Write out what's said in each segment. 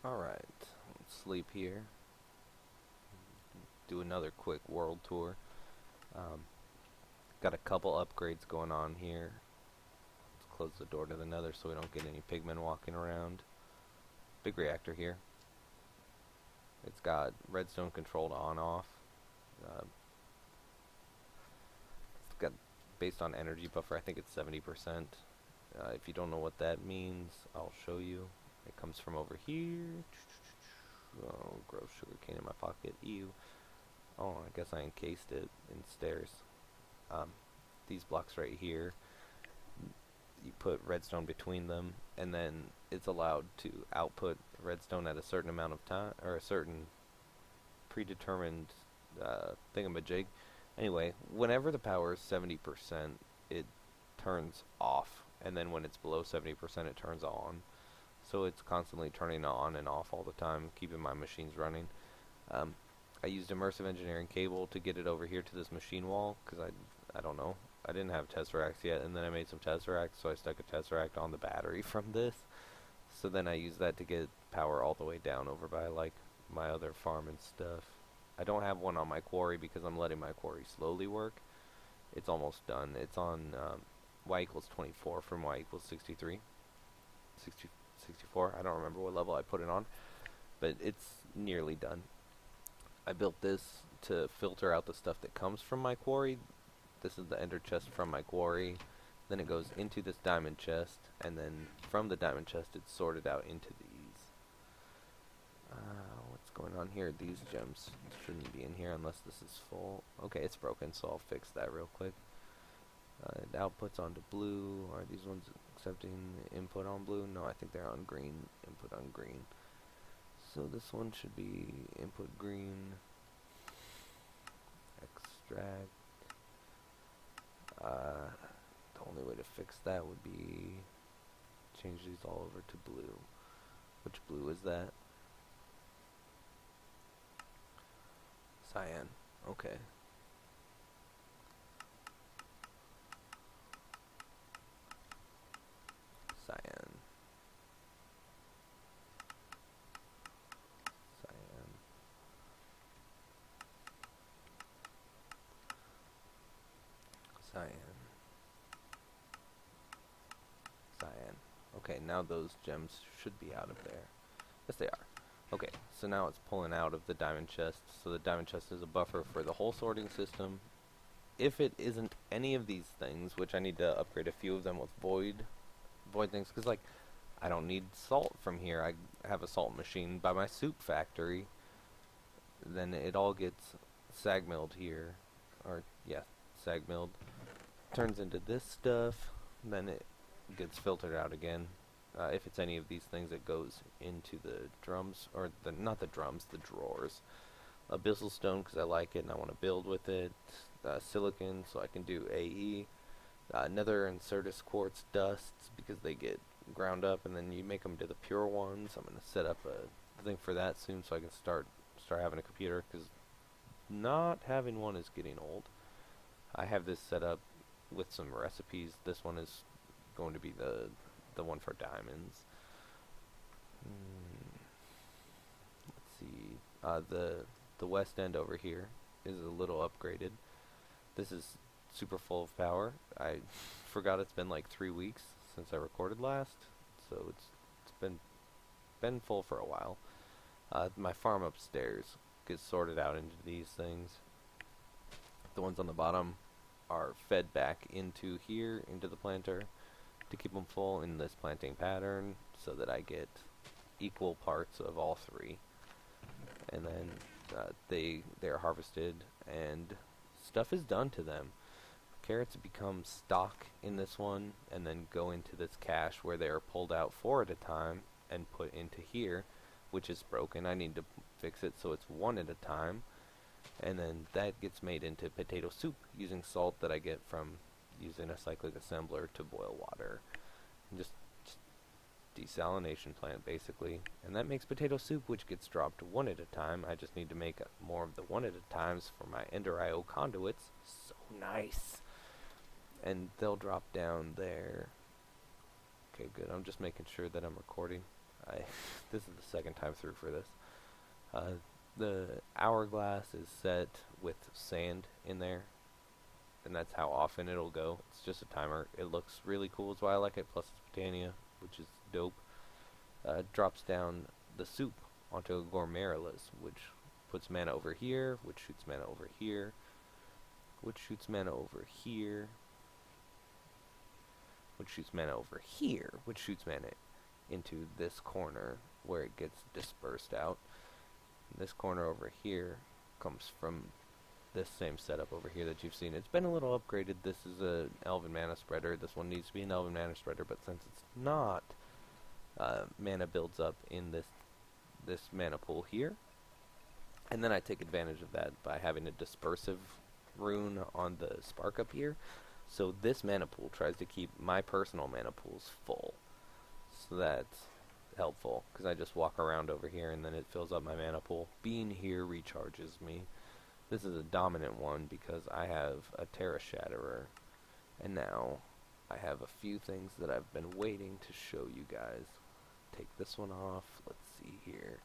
Alright, let's sleep here. Do another quick world tour. Um, got a couple upgrades going on here. Let's close the door to the nether so we don't get any pigmen walking around. Big reactor here. It's got redstone controlled on-off. Uh, it's got, based on energy buffer, I think it's 70%. If you don't know what that means, I'll show you. It comes from over here. Oh, gross sugar cane in my pocket. Ew. Oh, I guess I encased it in stairs. Um, these blocks right here, you put redstone between them, and then it's allowed to output redstone at a certain amount of time, or a certain predetermined thingamajig. Anyway, whenever the power is 70%, it turns off, and then when it's below 70%, it turns on. So it's constantly turning on and off all the time, keeping my machines running. Um, I used immersive engineering cable to get it over here to this machine wall, because I don't know. I didn't have tesseracts yet, and then I made some tesseracts, so I stuck a tesseract on the battery from this. So then I used that to get power all the way down over by, like, my other farm and stuff. I don't have one on my quarry because I'm letting my quarry slowly work. It's almost done. It's on y equals 24 from y equals 63. 64, I don't remember what level I put it on, but it's nearly done. I built this to filter out the stuff that comes from my quarry. This is the ender chest from my quarry. Then it goes into this diamond chest, and then from the diamond chest it's sorted out into these. What's going on here? These gems shouldn't be in here unless this is full. Okay, it's broken, so I'll fix that real quick. It outputs onto blue. Are these ones accepting input on blue? No, I think they're on green. Input on green. So this one should be input green. Extract. The only way to fix that would be change these all over to blue. Which blue is that? Cyan. Okay. Cyan. Cyan. Cyan. Cyan. Okay, now those gems should be out of there. Yes, they are. Okay, so now it's pulling out of the diamond chest. So the diamond chest is a buffer for the whole sorting system. If it isn't any of these things, which I need to upgrade a few of them with void things, because, like, I don't need salt from here. I have a salt machine by my soup factory. Then it all gets sag milled here, or yeah, sag milled. Turns into this stuff. Then it gets filtered out again. If it's any of these things, it goes into the drums, or not the drums, the drawers. Abyssal stone because I like it and I want to build with it. Silicon so I can do AE. Nether and Certus quartz dusts because they get ground up and then you make them to the pure ones. I'm gonna set up a thing for that soon so I can start having a computer, because not having one is getting old. I have this set up with some recipes. This one is going to be the one for diamonds. Let's see. The west end over here is a little upgraded. This is super full of power. I forgot it's been like 3 weeks since I recorded last, so it's been full for a while. My farm upstairs gets sorted out into these things. The ones on the bottom are fed back into here, into the planter, to keep them full in this planting pattern, so that I get equal parts of all three. And then they're harvested, and stuff is done to them. Carrots become stock in this one, and then go into this cache where they are pulled out 4 at a time and put into here, which is broken. I need to fix it so it's 1 at a time, and then that gets made into potato soup using salt that I get from using a cyclic assembler to boil water. And just desalination plant basically, and that makes potato soup, which gets dropped 1 at a time. I just need to make more of the 1 at a times for my Ender IO conduits. So nice. And they'll drop down there. Okay, good. I'm just making sure that I'm recording. This is the second time through for this. The hourglass is set with sand in there, and that's how often it'll go. It's just a timer. It looks really cool, is why I like it, plus it's Britannia, which is dope. Drops down the soup onto a Gormeralis, which puts mana over here, which shoots mana over here, which shoots mana over here, which shoots mana over here, which shoots mana into this corner where it gets dispersed out. And this corner over here comes from this same setup over here that you've seen. It's been a little upgraded. This is an Elven Mana Spreader. This one needs to be an Elven Mana Spreader, but since it's not, mana builds up in this mana pool here. And then I take advantage of that by having a dispersive rune on the spark up here. So this mana pool tries to keep my personal mana pools full. So that's helpful, because I just walk around over here and then it fills up my mana pool. Being here recharges me. This is a dominant one because I have a Terra Shatterer. And now I have a few things that I've been waiting to show you guys. Take this one off. Let's see here.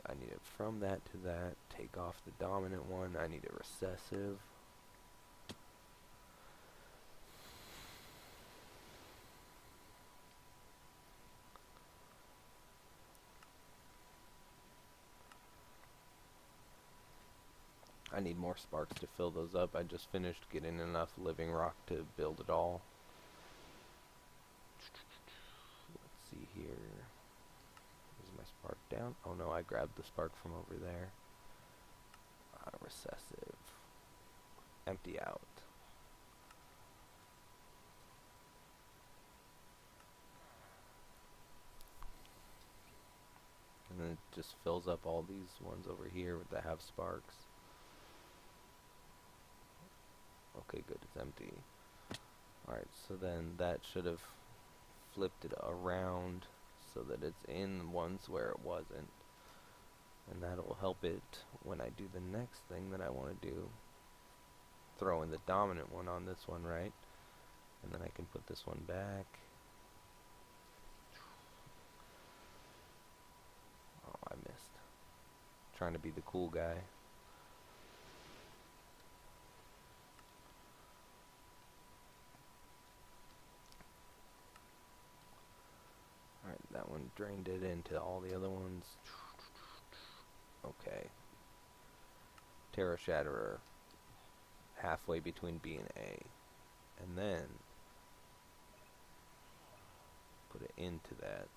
I need it from that to that. Take off the dominant one. I need a recessive. I need more sparks to fill those up. I just finished getting enough living rock to build it all. Let's see here. Is my spark down? Oh no, I grabbed the spark from over there. Recessive. Empty out. And then it just fills up all these ones over here that have sparks. Okay, good, it's empty. Alright, so then that should have flipped it around so that it's in ones where it wasn't. And that'll help it when I do the next thing that I want to do. Throw in the dominant one on this one, right? And then I can put this one back. Oh, I missed. Trying to be the cool guy. Alright, that one drained it into all the other ones. Okay. Terra Shatterer. Halfway between B and A. And then put it into that.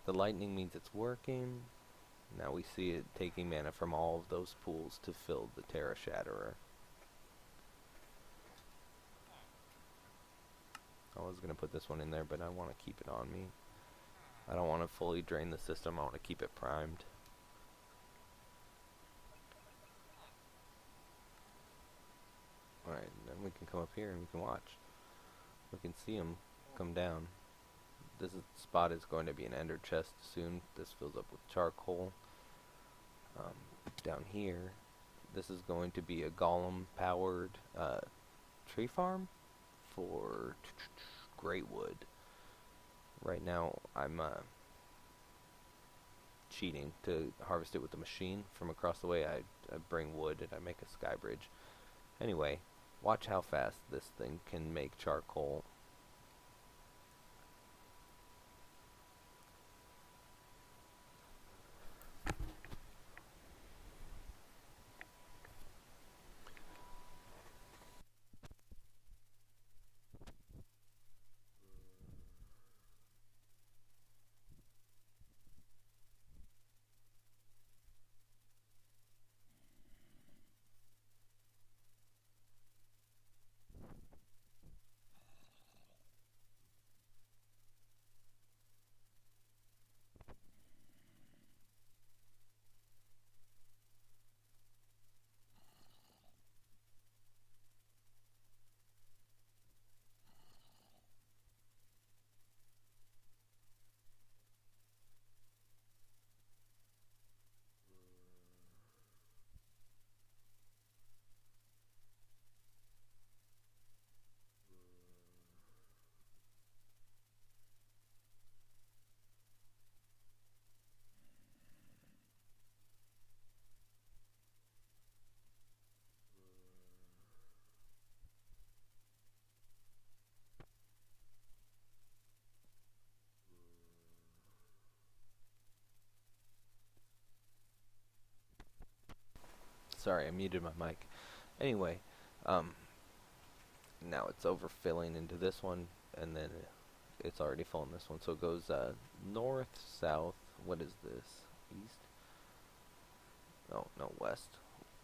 The lightning means it's working. Now we see it taking mana from all of those pools to fill the Terra Shatterer. I was going to put this one in there, but I want to keep it on me. I don't want to fully drain the system. I want to keep it primed. Alright, then we can come up here and we can watch. We can see them come down. This spot is going to be an ender chest soon. This fills up with charcoal. Down here, this is going to be a golem powered tree farm for great wood. Right now I'm cheating to harvest it with the machine from across the way. I bring wood and I make a sky bridge. Anyway, watch how fast this thing can make charcoal. Sorry, I muted my mic. Anyway, um, now it's overfilling into this one, and then it's already full in this one. So it goes north, south. What is this? East? No, no, west.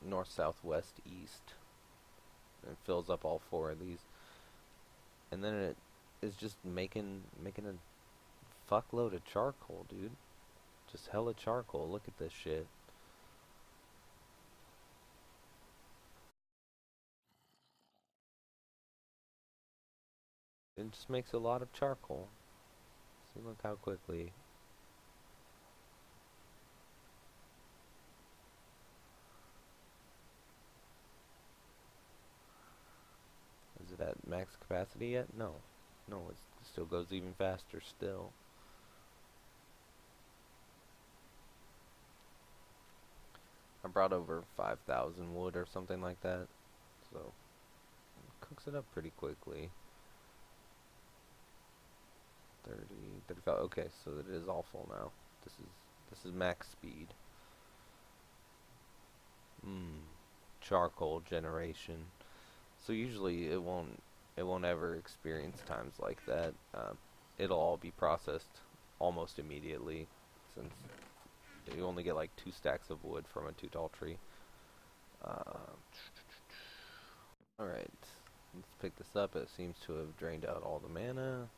North, south, west, east. And it fills up all four of these, and then it is just making a fuckload of charcoal, dude. Just hella charcoal. Look at this shit. It just makes a lot of charcoal. See, look how quickly. Is it at max capacity yet? No. No, it still goes even faster still. I brought over 5,000 wood or something like that. So, it cooks it up pretty quickly. 30, 35. Okay, so it is all full now. This is max speed. Charcoal generation. So usually it won't ever experience times like that. It'll all be processed almost immediately, since you only get like 2 stacks of wood from a 2 tall tree. Alright, let's pick this up. It seems to have drained out all the mana.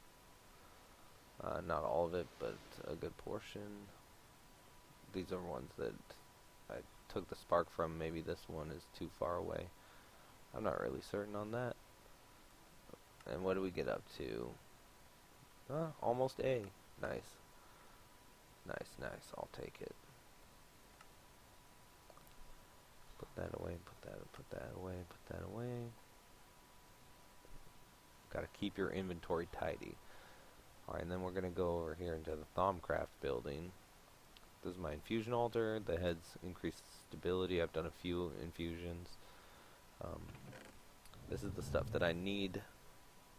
Not all of it, but a good portion. These are ones that I took the spark from. Maybe this one is too far away. I'm not really certain on that. And what do we get up to? Almost A. Nice. Nice, nice. I'll take it. Put that away, put that away, put that away. Gotta keep your inventory tidy. Alright, and then we're gonna go over here into the Thaumcraft building. This is my infusion altar. The heads increase stability. I've done a few infusions. This is the stuff that I need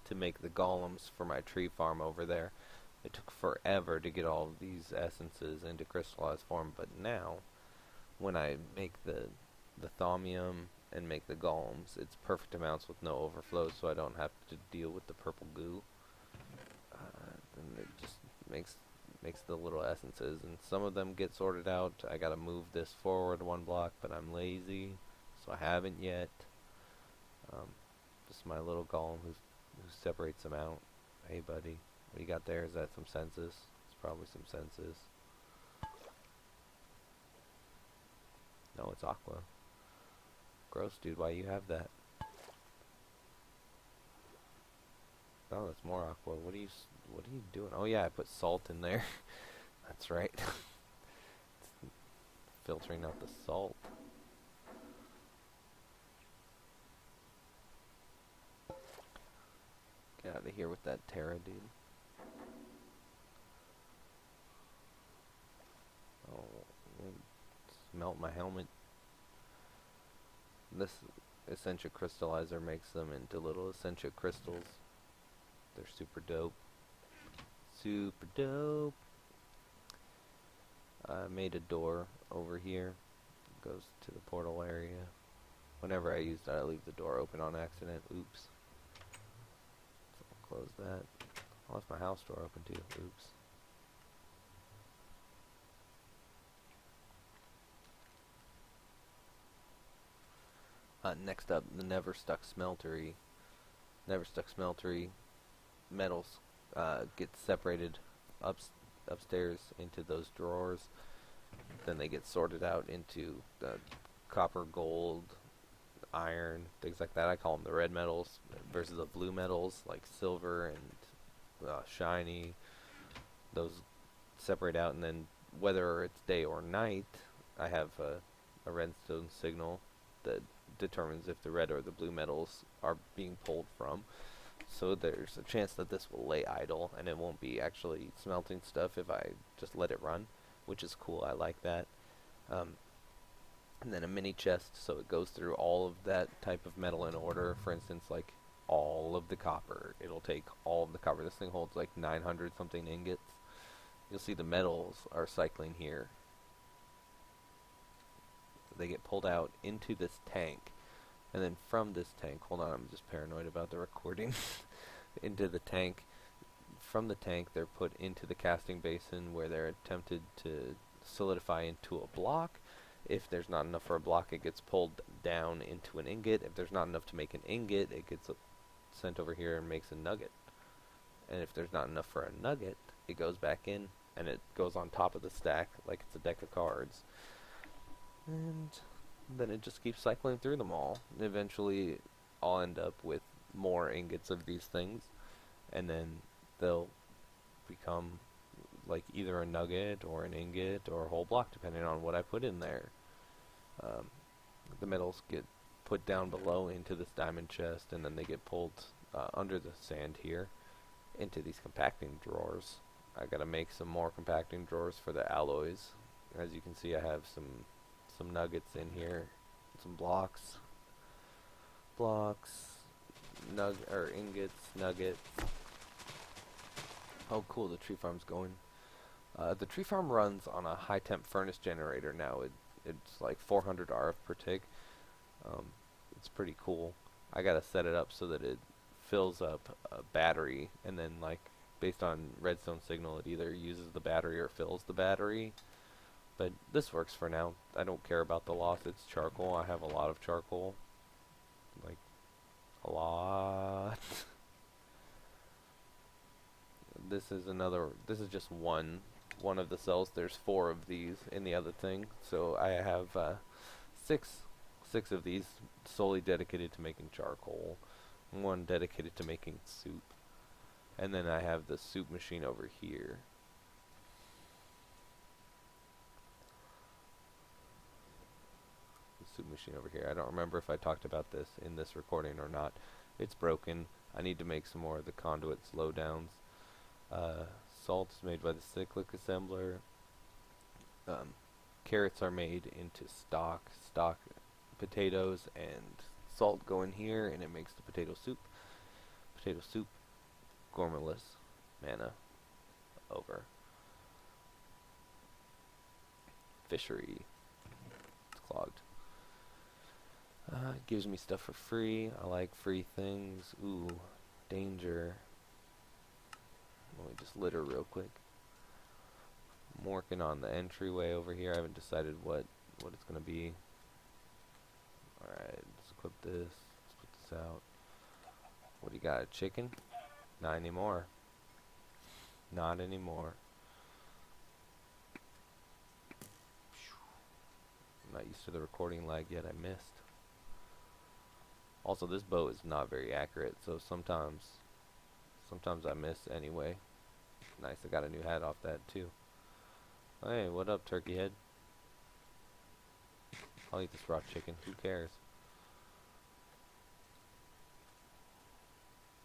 to make the golems for my tree farm over there. It took forever to get all of these essences into crystallized form, but now, when I make the thaumium and make the golems, it's perfect amounts with no overflow, so I don't have to deal with the purple goo. And it just makes the little essences, and some of them get sorted out. I gotta move this forward 1 block, but I'm lazy, so I haven't yet. Just my little golem who separates them out. Hey buddy, what you got there? Is that some senses? It's probably some senses. No, it's aqua. Gross, dude. Why you have that? Oh, that's more aqua. What are you doing? Oh yeah, I put salt in there. That's right. It's filtering out the salt. Get out of here with that Terra, dude. Oh, melt my helmet. This Essentia Crystallizer makes them into little Essentia crystals. They're super dope. Super dope. I made a door over here. It goes to the portal area. Whenever I use that, I leave the door open on accident. Oops. So I'll close that. I left my house door open too. Oops. Next up, the Neverstuck Smeltery. Neverstuck Smeltery metals get separated upstairs into those drawers. Then they get sorted out into the copper, gold, iron, things like that. I call them the red metals versus the blue metals like silver and shiny. Those separate out, and then whether it's day or night, I have a redstone signal that determines if the red or the blue metals are being pulled from. So there's a chance that this will lay idle and it won't be actually smelting stuff if I just let it run, which is cool. I like that. And then a mini chest, so it goes through all of that type of metal in order. For instance, like all of the copper. It'll take all of the copper. This thing holds like 900 something ingots. You'll see the metals are cycling here. They get pulled out into this tank, and then from this tank, hold on, I'm just paranoid about the recording, into the tank. From the tank, they're put into the casting basin where they're attempted to solidify into a block. If there's not enough for a block, it gets pulled down into an ingot. If there's not enough to make an ingot, it gets sent over here and makes a nugget. And if there's not enough for a nugget, it goes back in and it goes on top of the stack like it's a deck of cards. And then it just keeps cycling through them all. And eventually, I'll end up with more ingots of these things, and then they'll become like either a nugget or an ingot or a whole block, depending on what I put in there. The metals get put down below into this diamond chest, and then they get pulled under the sand here into these compacting drawers. I gotta make some more compacting drawers for the alloys. As you can see, I have some nuggets in here, some blocks, ingots, nuggets. Oh, cool! The tree farm's going. The tree farm runs on a high temp furnace generator now. It's like 400 RF per tick. It's pretty cool. I gotta set it up so that it fills up a battery, and then like based on redstone signal, it either uses the battery or fills the battery. But this works for now. I don't care about the loss. It's charcoal. I have a lot of charcoal. Like, a lot. This is just one of the cells. There's 4 of these in the other thing. So I have six of these solely dedicated to making charcoal. 1 dedicated to making soup. And then I have the soup machine over here. Soup machine over here. I don't remember if I talked about this in this recording or not. It's broken. I need to make some more of the conduit slowdowns. Salt is made by the cyclic assembler. Carrots are made into stock potatoes, and salt go in here, and it makes the potato soup. Potato soup, gourmetless, mana, over. Fishery, it's clogged. It gives me stuff for free. I like free things. Ooh, danger. Let me just litter real quick. I'm working on the entryway over here. I haven't decided what it's gonna be. Alright, let's equip this. Let's put this out. What do you got? A chicken? Not anymore. Not anymore. I'm not used to the recording lag yet. I missed. Also, this bow is not very accurate, so sometimes I miss anyway. Nice, I got a new hat off that too. Hey, what up, turkey head? I'll eat this raw chicken, who cares?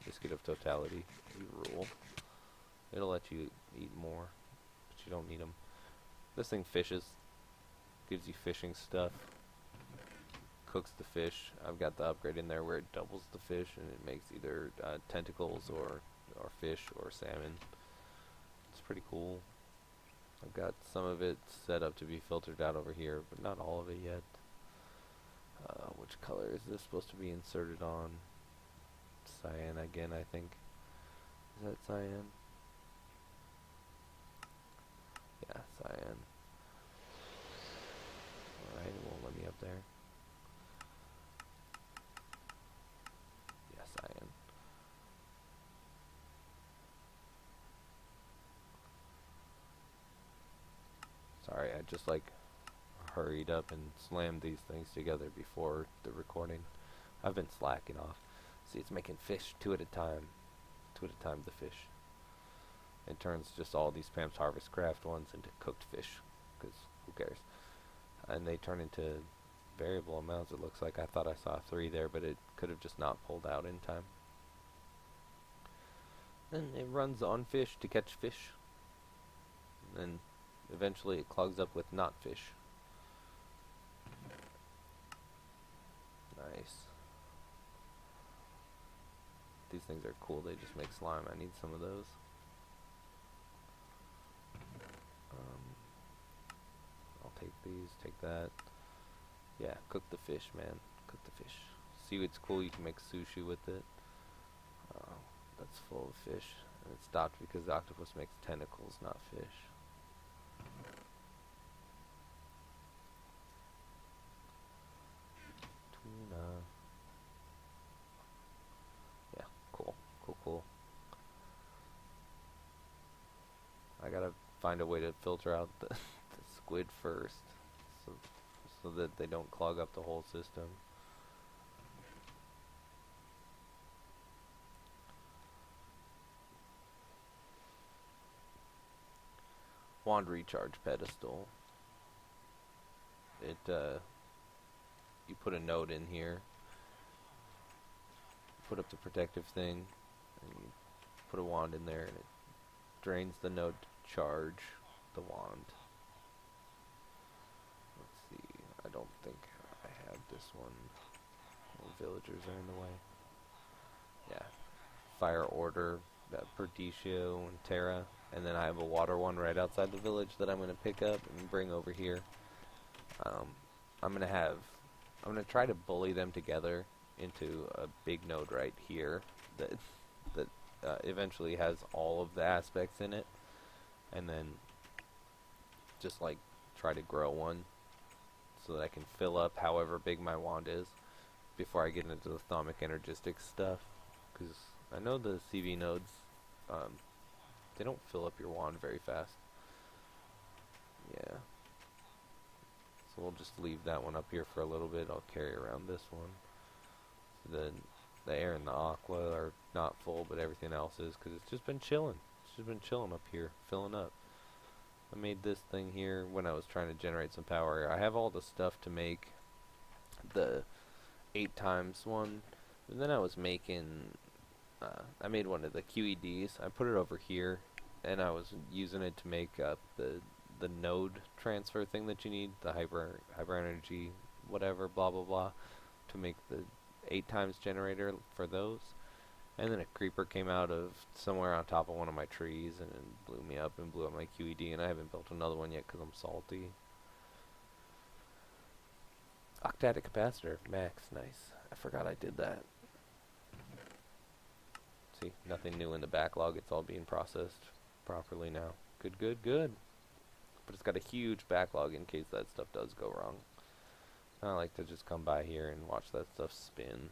Biscuit of totality, you rule. It'll let you eat more, but you don't need them. This thing fishes, gives you fishing stuff. Cooks the fish. I've got the upgrade in there where it doubles the fish and it makes either tentacles or fish or salmon. It's pretty cool. I've got some of it set up to be filtered out over here, but not all of it yet. Which color is this supposed to be inserted on? Cyan again, I think. Is that cyan? Yeah, cyan. Alright, it won't let me up there. Cyan. Sorry, I just like hurried up and slammed these things together before the recording. I've been slacking off. See, it's making fish 2 at a time. 2 at a time, the fish. It turns just all these Pam's Harvest Craft ones into cooked fish, because who cares? And they turn into variable amounts, it looks like. I thought I saw 3 there, but it could have just not pulled out in time. Then it runs on fish to catch fish. And then eventually it clogs up with not fish. Nice. These things are cool, they just make slime. I need some of those. I'll take these, take that. Yeah, cook the fish, man. Cook the fish. Seaweed's cool. You can make sushi with it. Oh, that's full of fish. And it stopped because the octopus makes tentacles, not fish. Tuna. Yeah, cool. Cool, cool. I gotta find a way to filter out the squid first, so that they don't clog up the whole system. Wand recharge pedestal. It you put a node in here, put up the protective thing, and you put a wand in there, and it drains the node to charge the wand. Let's see. I don't think I have this one. The villagers are in the way. Yeah. Fire order, Perdicio and Terra, and then I have a water one right outside the village that I'm going to pick up and bring over here. I'm going to try to bully them together into a big node right here that eventually has all of the aspects in it, and then just like try to grow one so that I can fill up however big my wand is before I get into the Thaumic Energistic stuff, because I know the CV nodes, they don't fill up your wand very fast. Yeah. So we'll just leave that one up here for a little bit. I'll carry around this one. So the air and the aqua are not full, but everything else is, because it's just been chilling. It's just been chilling up here, filling up. I made this thing here when I was trying to generate some power. I have all the stuff to make the 8 times one, and then I was making I made one of the QEDs. I put it over here, and I was using it to make up the node transfer thing that you need, the hyper energy whatever blah blah blah, to make the 8 times generator for those. And then a creeper came out of somewhere on top of one of my trees and blew me up and blew up my QED, and I haven't built another one yet because I'm salty. Octadic capacitor, max, nice. I forgot I did that. See, nothing new in the backlog. It's all being processed properly now. Good, good, good. But it's got a huge backlog in case that stuff does go wrong. I like to just come by here and watch that stuff spin.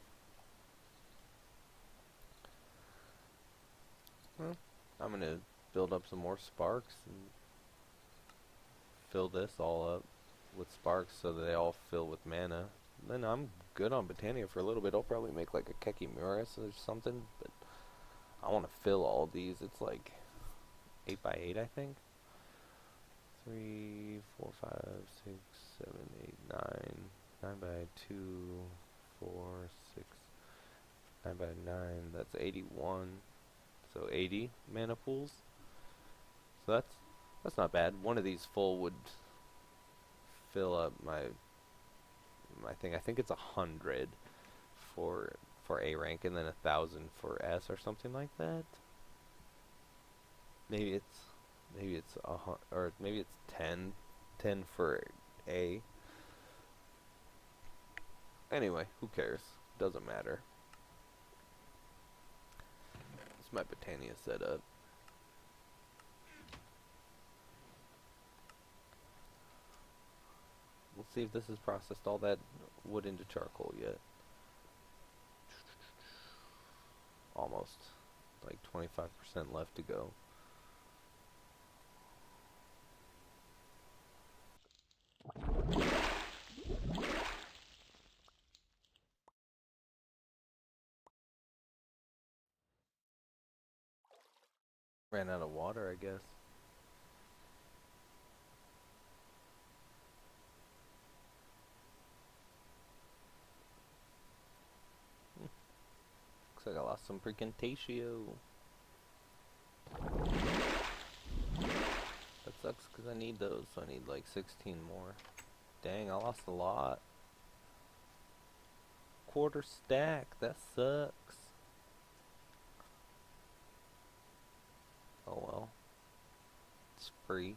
Well, I'm going to build up some more sparks and fill this all up with sparks so that they all fill with mana. Then I'm good on Botania for a little bit. I'll probably make like a Kekimuris or something, but I want to fill all these. It's like 8 by 8, I think. 3, 4, 5, 6, 7, 8, 9. 9 by 2, 4, 6, 9 by 9. That's 81. So 80 mana pools. So that's not bad. One of these full would fill up my thing. I think it's 100 for A rank, and then 1,000 for S or something like that. Maybe it's or maybe it's 10 for A. Anyway, who cares? Doesn't matter. This is my Botania setup. We'll see if this has processed all that wood into charcoal yet. Almost. Like 25% left to go. Ran out of water, I guess. Looks like I lost some Brigantatio. That sucks because I need those, so I need like 16 more. Dang, I lost a lot. Quarter stack, that sucks. Oh well. It's free.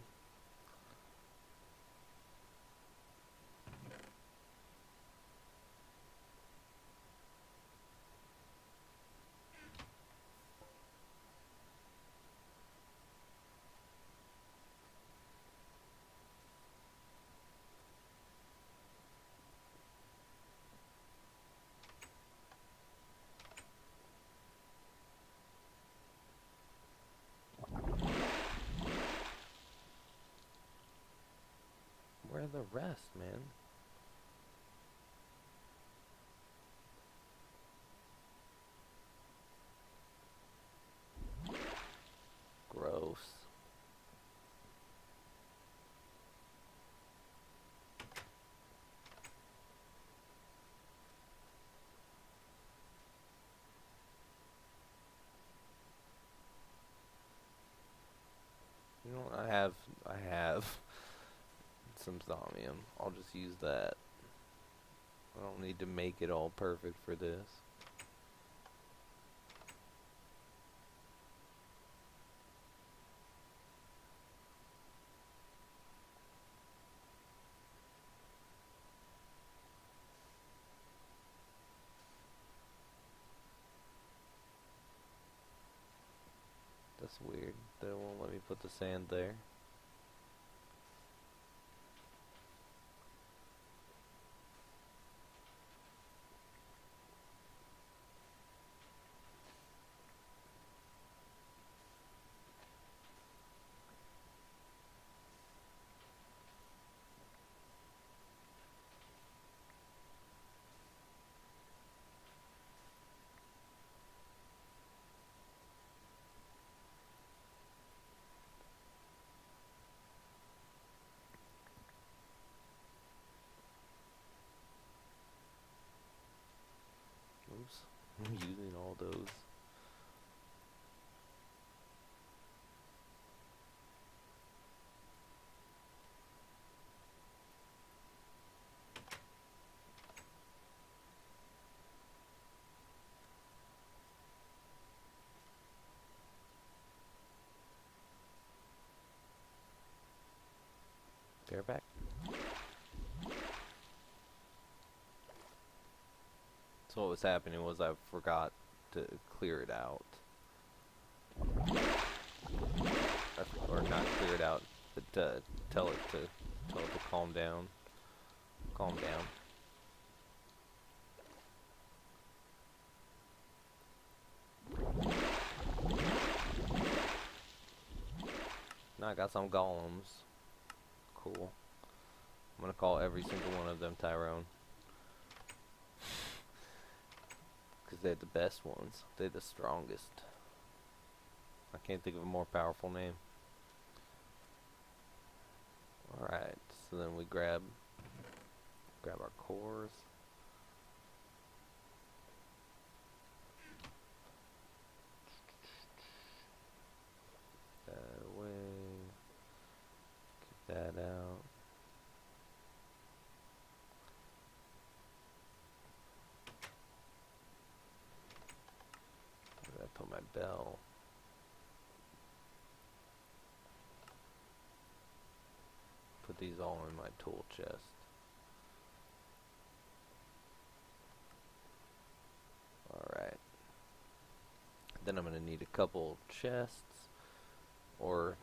the rest, man? Gross. You know, I have some Thaumium. I'll just use that. I don't need to make it all perfect for this. That's weird. They won't let me put the sand there. Oops. I'm using all those. Bareback. So what was happening was I forgot to clear it out. Or not clear it out, but tell it to calm down. Calm down. Now I got some golems. Cool. I'm gonna call every single one of them Tyrone. Because they're the best ones. They're the strongest. I can't think of a more powerful name. Alright, so then we grab our cores. That away. Get that out. Where did I put my bell? Put these all in my tool chest. Alright. Then I'm going to need a couple chests. Or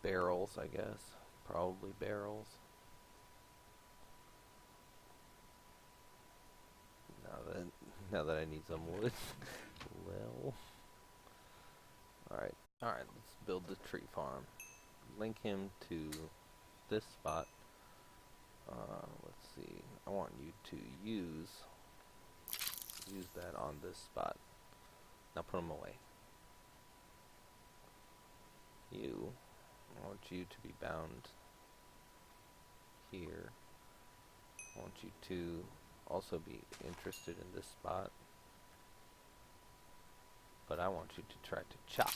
barrels, I guess. Probably barrels. Now that I need some wood. Well. Alright, let's build the tree farm. Link him to this spot. Let's see. I want you to use that on this spot. Now put them away. I want you to be bound here. I want you to also be interested in this spot. But I want you to try to chop.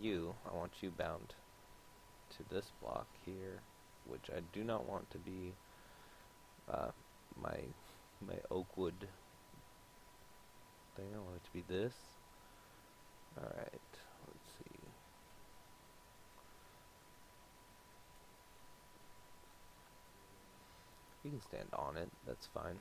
I want you bound to this block here, which I do not want to be my oak wood thing. I want it to be this. Alright, let's see. You can stand on it, that's fine.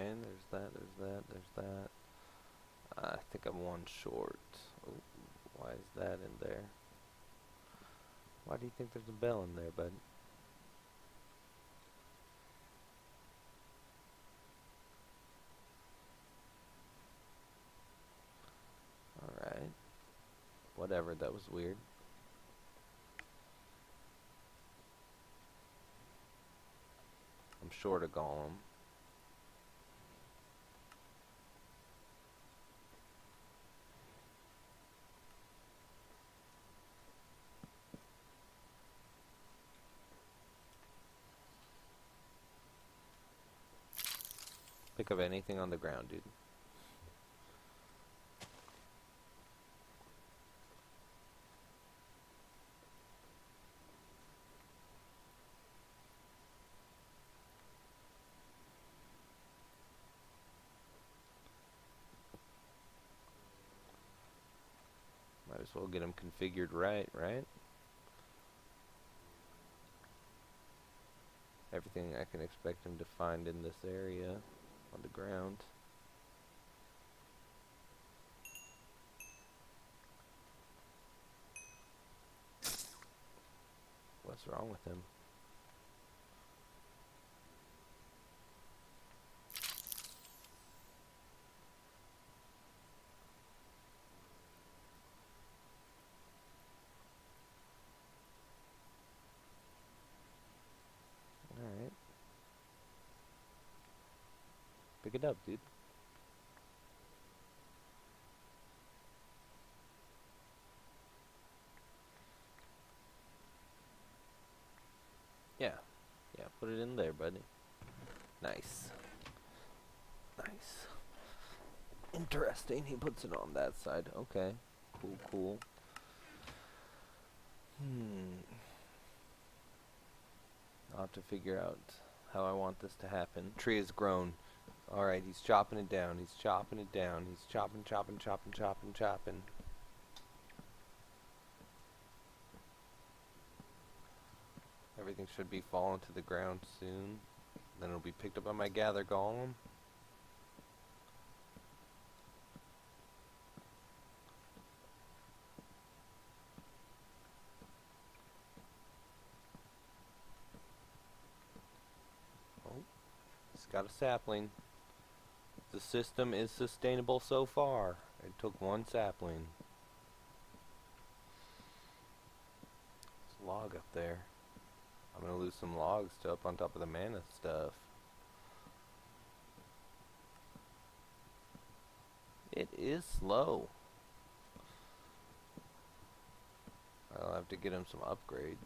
Okay, there's that, there's that, there's that. I think I'm one short. Oh, why is that in there? Why do you think there's a bell in there, bud? Alright. Whatever, that was weird. I'm short a golem. Pick up anything on the ground, dude. Might as well get them configured right? Everything I can expect him to find in this area on the ground. What's wrong with him? Alright. Pick it up, dude. Yeah. Yeah, put it in there, buddy. Nice. Nice. Interesting, he puts it on that side. Okay. Cool, cool. I'll have to figure out how I want this to happen. Tree has grown. Alright, he's chopping it down. He's chopping it down. He's chopping. Everything should be falling to the ground soon. Then it'll be picked up by my gather golem. Oh, he's got a sapling. The system is sustainable so far. It took one sapling. There's a log up there. I'm gonna lose some logs to up on top of the mana stuff. It is slow. I'll have to get him some upgrades.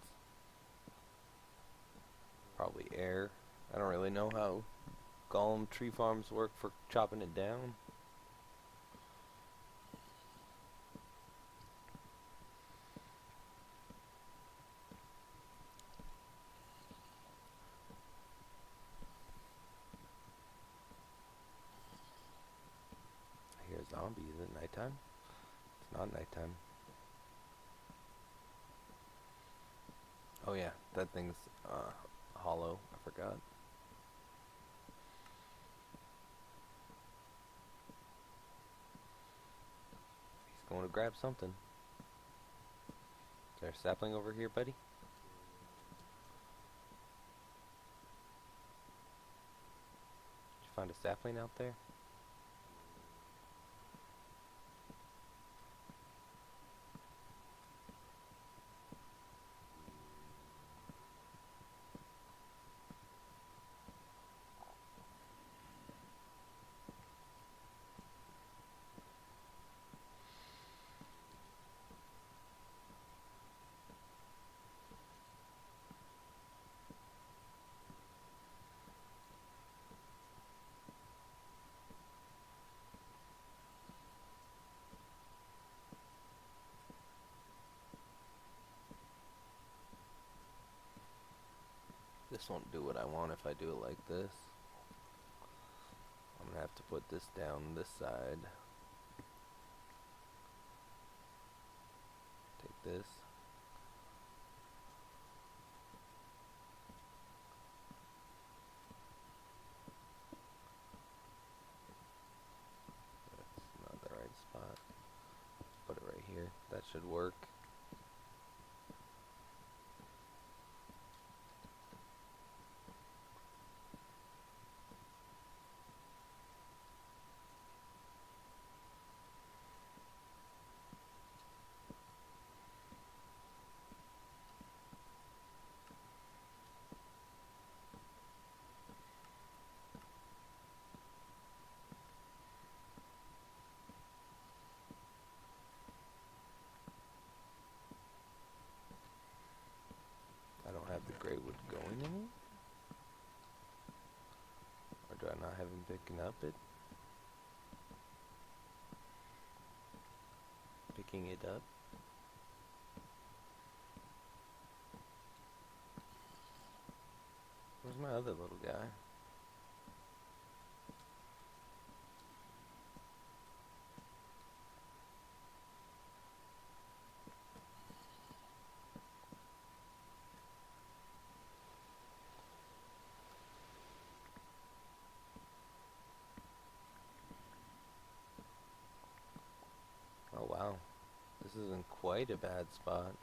Probably air. I don't really know how golem tree farms work for chopping it down. I hear a zombie. Is it nighttime? It's not nighttime. Oh yeah, that thing's hollow. I forgot. He's going to grab something. Is there a sapling over here, buddy? Did you find a sapling out there? This won't do what I want if I do it like this. I'm gonna have to put this down this side. Take this. gray wood going in it? Or do I not have him picking up it? Picking it up? Where's my other little guy? Oh wow, this isn't quite a bad spot.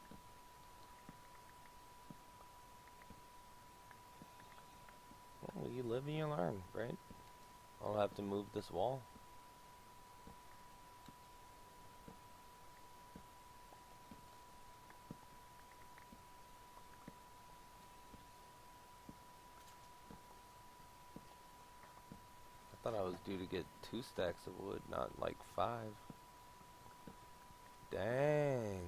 Well, you live and you learn, right? I'll have to move this wall. I thought I was due to get 2 stacks of wood, not like 5. Dang.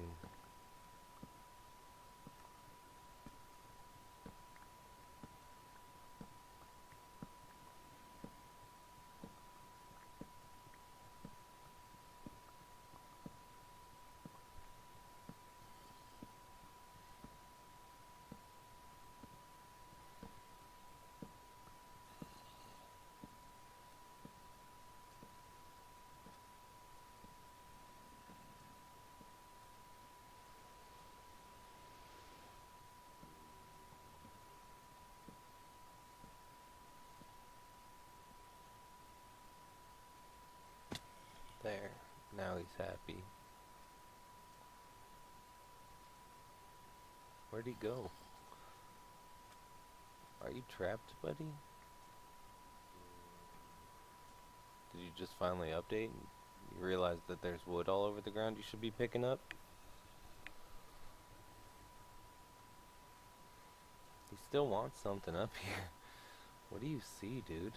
There. Now he's happy. Where'd he go? Are you trapped, buddy? Did you just finally update and you realize that there's wood all over the ground you should be picking up? He still wants something up here. What do you see, dude?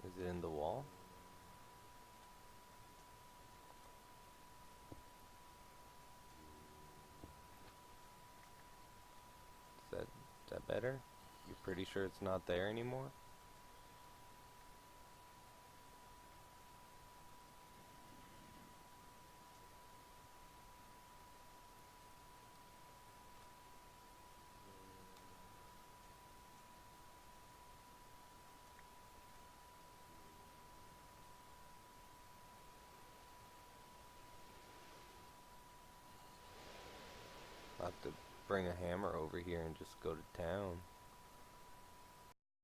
Is it in the wall? Is that better? You're pretty sure it's not there anymore? I'll have to bring a hammer over here and just go to town.